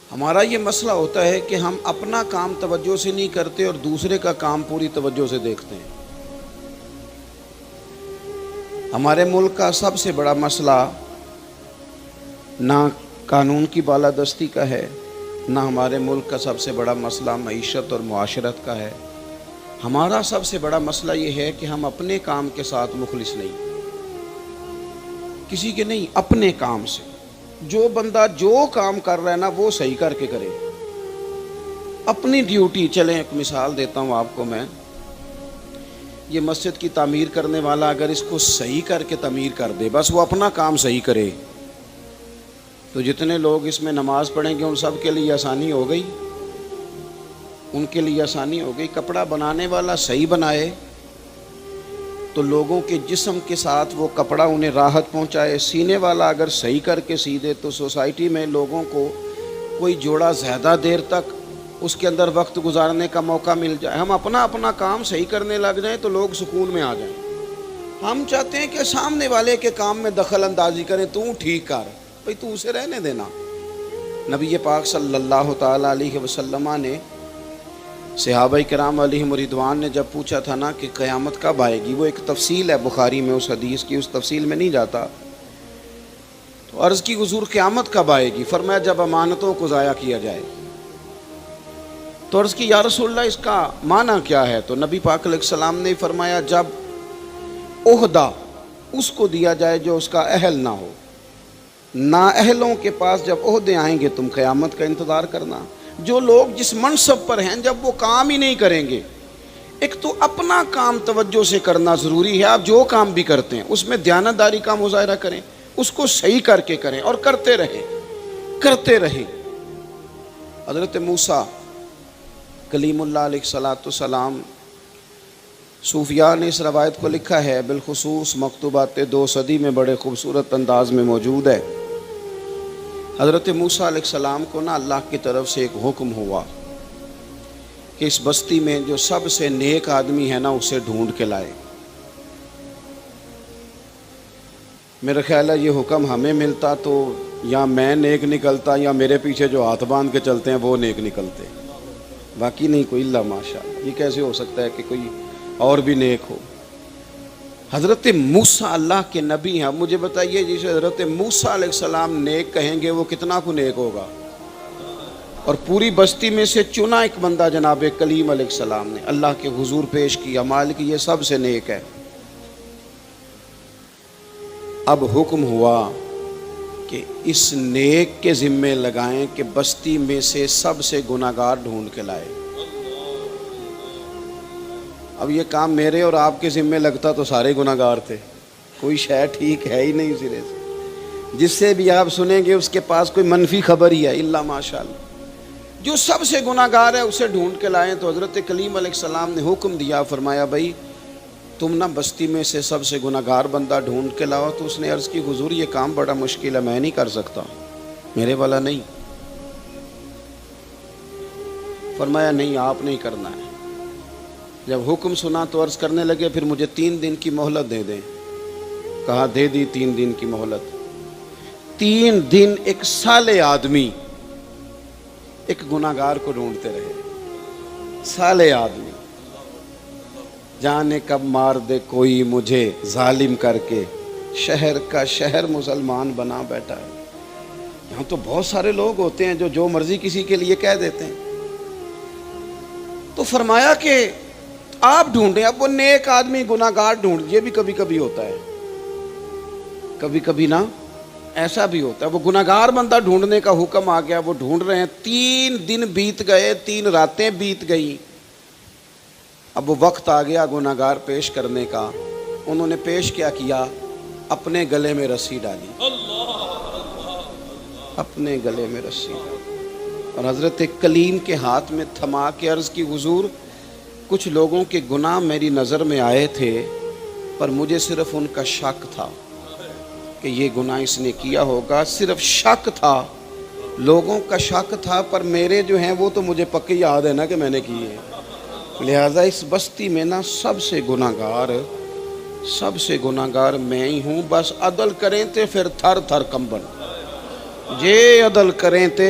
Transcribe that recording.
ہمارا یہ مسئلہ ہوتا ہے کہ ہم اپنا کام توجہ سے نہیں کرتے اور دوسرے کا کام پوری توجہ سے دیکھتے ہیں۔ ہمارے ملک کا سب سے بڑا مسئلہ نہ قانون کی بالادستی کا ہے، نہ ہمارے ملک کا سب سے بڑا مسئلہ معیشت اور معاشرت کا ہے۔ ہمارا سب سے بڑا مسئلہ یہ ہے کہ ہم اپنے کام کے ساتھ مخلص نہیں، کسی کے نہیں، اپنے کام سے۔ جو بندہ جو کام کر رہا ہے نا وہ صحیح کر کے کرے، اپنی ڈیوٹی۔ چلیں ایک مثال دیتا ہوں آپ کو میں، یہ مسجد کی تعمیر کرنے والا اگر اس کو صحیح کر کے تعمیر کر دے، بس وہ اپنا کام صحیح کرے، تو جتنے لوگ اس میں نماز پڑھیں گے ان سب کے لیے آسانی ہو گئی، ان کے لیے آسانی ہو گئی۔ کپڑا بنانے والا صحیح بنائے تو لوگوں کے جسم کے ساتھ وہ کپڑا انہیں راحت پہنچائے۔ سینے والا اگر صحیح کر کے سی دے تو سوسائٹی میں لوگوں کو کوئی جوڑا زیادہ دیر تک اس کے اندر وقت گزارنے کا موقع مل جائے۔ ہم اپنا کام صحیح کرنے لگ جائیں تو لوگ سکون میں آ جائیں۔ ہم چاہتے ہیں کہ سامنے والے کے کام میں دخل اندازی کریں، تو ٹھیک کر بھئی، تو اسے رہنے دینا۔ نبی پاک صلی اللہ تعالیٰ علیہ وسلم نے صحابہ کرام علیہم رضوان نے جب پوچھا تھا نا کہ قیامت کب آئے گی، وہ ایک تفصیل ہے بخاری میں اس حدیث کی، اس تفصیل میں نہیں جاتا، تو عرض کی حضور قیامت کب آئے گی؟ فرمایا جب امانتوں کو ضائع کیا جائے۔ تو عرض کی یا رسول اللہ اس کا معنی کیا ہے؟ تو نبی پاک علیہ السلام نے فرمایا جب عہدہ اس کو دیا جائے جو اس کا اہل نہ ہو، نااہلوں کے پاس جب عہدے آئیں گے تم قیامت کا انتظار کرنا۔ جو لوگ جس منصب پر ہیں جب وہ کام ہی نہیں کریں گے، ایک تو اپنا کام توجہ سے کرنا ضروری ہے، آپ جو کام بھی کرتے ہیں اس میں دیانتداری کا مظاہرہ کریں، اس کو صحیح کر کے کریں اور کرتے رہیں۔ حضرت موسیٰ کلیم اللہ علیہ السلام، صوفیاء نے اس روایت کو لکھا ہے، بالخصوص مکتوبات 2 صدی میں بڑے خوبصورت انداز میں موجود ہے۔ حضرت موسیٰ علیہ السلام کو نا اللہ کی طرف سے ایک حکم ہوا کہ اس بستی میں جو سب سے نیک آدمی ہے نا اسے ڈھونڈ کے لائے۔ میرا خیال ہے یہ حکم ہمیں ملتا تو یا میں نیک نکلتا یا میرے پیچھے جو ہاتھ باندھ کے چلتے ہیں وہ نیک نکلتے، باقی نہیں کوئی اللہ ماشاءاللہ۔ یہ کیسے ہو سکتا ہے کہ کوئی اور بھی نیک ہو؟ حضرت موسیٰ اللہ کے نبی ہیں۔ اب مجھے بتائیے جسے حضرت موسیٰ علیہ السلام نیک کہیں گے وہ کتنا کو نیک ہوگا؟ اور پوری بستی میں سے چنا ایک بندہ جناب کلیم علیہ السلام نے اللہ کے حضور پیش کیا، مالک یہ سب سے نیک ہے۔ اب حکم ہوا کہ اس نیک کے ذمے لگائیں کہ بستی میں سے سب سے گناہگار ڈھونڈ کے لائے۔ اب یہ کام میرے اور آپ کے ذمے لگتا تو سارے گناہگار تھے، کوئی شے ٹھیک ہے ہی نہیں سرے سے۔ جس سے بھی آپ سنیں گے اس کے پاس کوئی منفی خبر ہی ہے، اللہ ماشاءاللہ۔ جو سب سے گناہگار ہے اسے ڈھونڈ کے لائیں۔ تو حضرت کلیم علیہ السلام نے حکم دیا، فرمایا بھائی تم نہ بستی میں سے سب سے گناہگار بندہ ڈھونڈ کے لاؤ۔ تو اس نے عرض کی حضور یہ کام بڑا مشکل ہے، میں نہیں کر سکتا، میرے والا نہیں۔ فرمایا نہیں آپ نہیں کرنا ہے۔ جب حکم سنا تو عرض کرنے لگے پھر مجھے 3 دن کی مہلت دے دیں۔ کہا دے دی 3 دن کی مہلت۔ 3 دن ایک سالے آدمی ایک گناہگار کو ڈھونڈتے رہے، سالے آدمی۔ جانے کب مار دے کوئی مجھے ظالم کر کے، شہر کا شہر مسلمان بنا بیٹھا ہے۔ یہاں تو بہت سارے لوگ ہوتے ہیں جو مرضی کسی کے لیے کہہ دیتے ہیں۔ تو فرمایا کہ آپ ڈھونڈیں۔ اب وہ نیک آدمی گناہگار ڈھونڈ، یہ بھی کبھی کبھی ہوتا ہے، کبھی کبھی نا ایسا بھی ہوتا ہے۔ وہ گناہگار بندہ ڈھونڈنے کا حکم آ گیا، وہ ڈھونڈ رہے ہیں۔ 3 دن بیت گئے، 3 راتیں بیت گئی۔ اب وہ وقت آ گیا گناہگار پیش کرنے کا۔ انہوں نے پیش کیا کیا؟ اپنے گلے میں رسی ڈالی، اپنے گلے میں رسی ڈالی، اور حضرت کلیم کے ہاتھ میں تھما کے عرض کی حضور کچھ لوگوں کے گناہ میری نظر میں آئے تھے، پر مجھے صرف ان کا شک تھا کہ یہ گناہ اس نے کیا ہوگا، صرف شک تھا، لوگوں کا شک تھا، پر میرے جو ہیں وہ تو مجھے پکی یاد ہے نا کہ میں نے کیے۔ لہٰذا اس بستی میں نا سب سے گناہگار میں ہی ہوں۔ بس عدل کریں تے پھر تھر تھر کمبن، جے عدل کریں تے